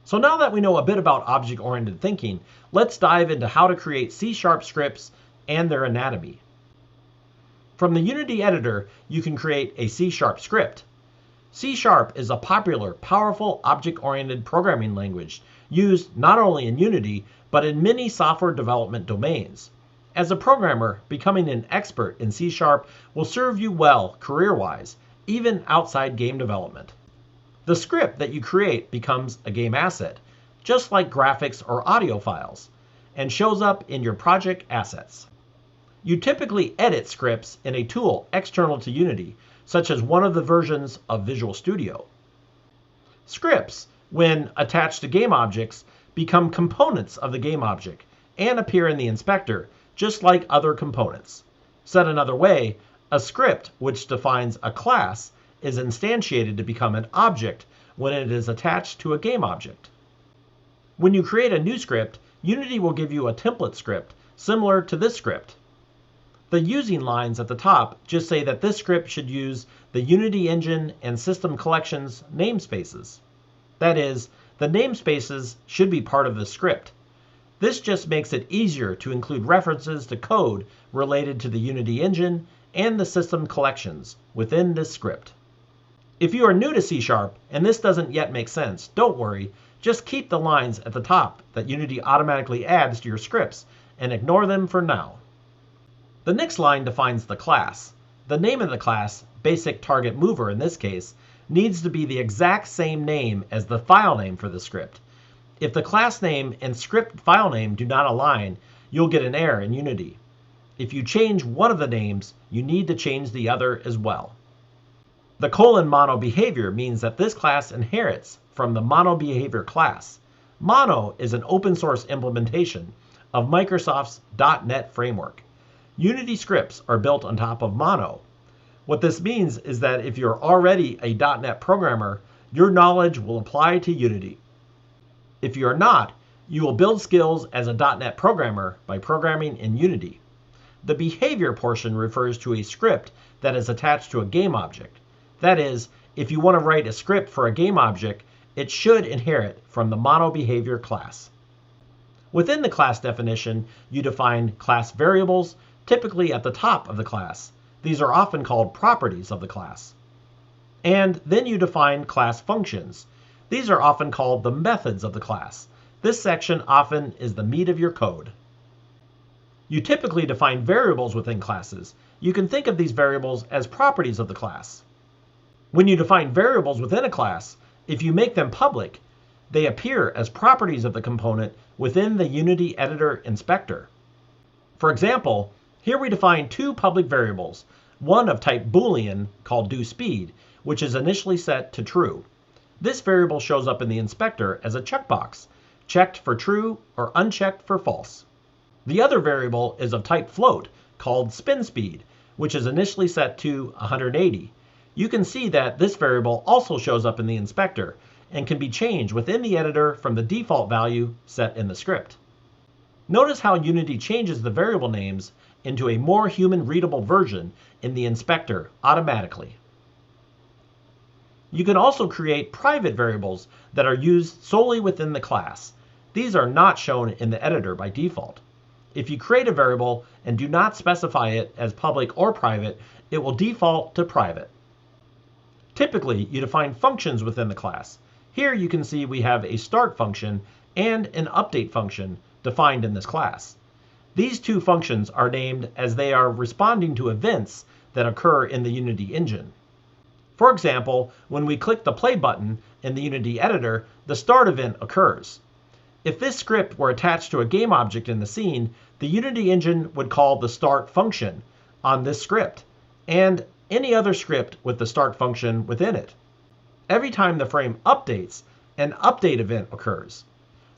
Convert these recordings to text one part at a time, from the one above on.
So now that we know a bit about object-oriented thinking, let's dive into how to create C# scripts and their anatomy. From the Unity editor, you can create a C# script. C# is a popular, powerful object-oriented programming language used not only in Unity, but in many software development domains. As a programmer, becoming an expert in C# will serve you well career-wise, even outside game development. The script that you create becomes a game asset, just like graphics or audio files, and shows up in your project assets. You typically edit scripts in a tool external to Unity, such as one of the versions of Visual Studio. Scripts, when attached to game objects, become components of the game object and appear in the inspector, just like other components. Said another way, a script which defines a class is instantiated to become an object when it is attached to a game object. When you create a new script, Unity will give you a template script similar to this script. The using lines at the top just say that this script should use the Unity engine and system collections namespaces. That is, the namespaces should be part of the script. This just makes it easier to include references to code related to the Unity engine and the system collections within this script. If you are new to C# and this doesn't yet make sense, don't worry. Just keep the lines at the top that Unity automatically adds to your scripts and ignore them for now. The next line defines the class. The name of the class, Basic Target Mover in this case, needs to be the exact same name as the file name for the script. If the class name and script file name do not align, you'll get an error in Unity. If you change one of the names, you need to change the other as well. The :mono behavior means that this class inherits from the mono behavior class. Mono is an open source implementation of Microsoft's .NET framework. Unity scripts are built on top of Mono. What this means is that if you're already a .NET programmer, your knowledge will apply to Unity. If you are not, you will build skills as a .NET programmer by programming in Unity. The behavior portion refers to a script that is attached to a game object. That is, if you want to write a script for a game object, it should inherit from the mono behavior class. Within the class definition, you define class variables, typically at the top of the class. These are often called properties of the class. And then you define class functions. These are often called the methods of the class. This section often is the meat of your code. You typically define variables within classes. You can think of these variables as properties of the class. When you define variables within a class, if you make them public, they appear as properties of the component within the Unity Editor Inspector. For example, here we define two public variables, one of type Boolean called doSpeed, which is initially set to true. This variable shows up in the inspector as a checkbox, checked for true or unchecked for false. The other variable is of type float called SpinSpeed, which is initially set to 180. You can see that this variable also shows up in the inspector and can be changed within the editor from the default value set in the script. Notice how Unity changes the variable names into a more human-readable version in the inspector automatically. You can also create private variables that are used solely within the class. These are not shown in the editor by default. If you create a variable and do not specify it as public or private, it will default to private. Typically, you define functions within the class. Here you can see we have a start function and an update function defined in this class. These two functions are named as they are responding to events that occur in the Unity engine. For example, when we click the play button in the Unity editor, the start event occurs. If this script were attached to a game object in the scene, the Unity engine would call the start function on this script and any other script with the start function within it. Every time the frame updates, an update event occurs.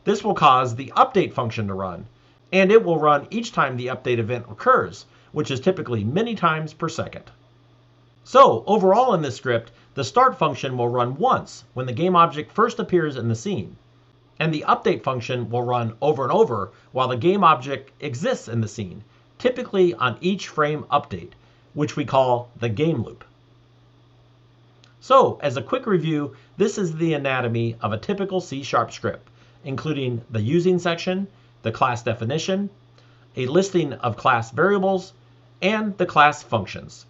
This will cause the update function to run, and it will run each time the update event occurs, which is typically many times per second. So overall in this script, the start function will run once when the game object first appears in the scene, and the update function will run over and over while the game object exists in the scene, typically on each frame update, which we call the game loop. So as a quick review, This is the anatomy of a typical C# script, including the using section, the class definition, a listing of class variables, and the class functions.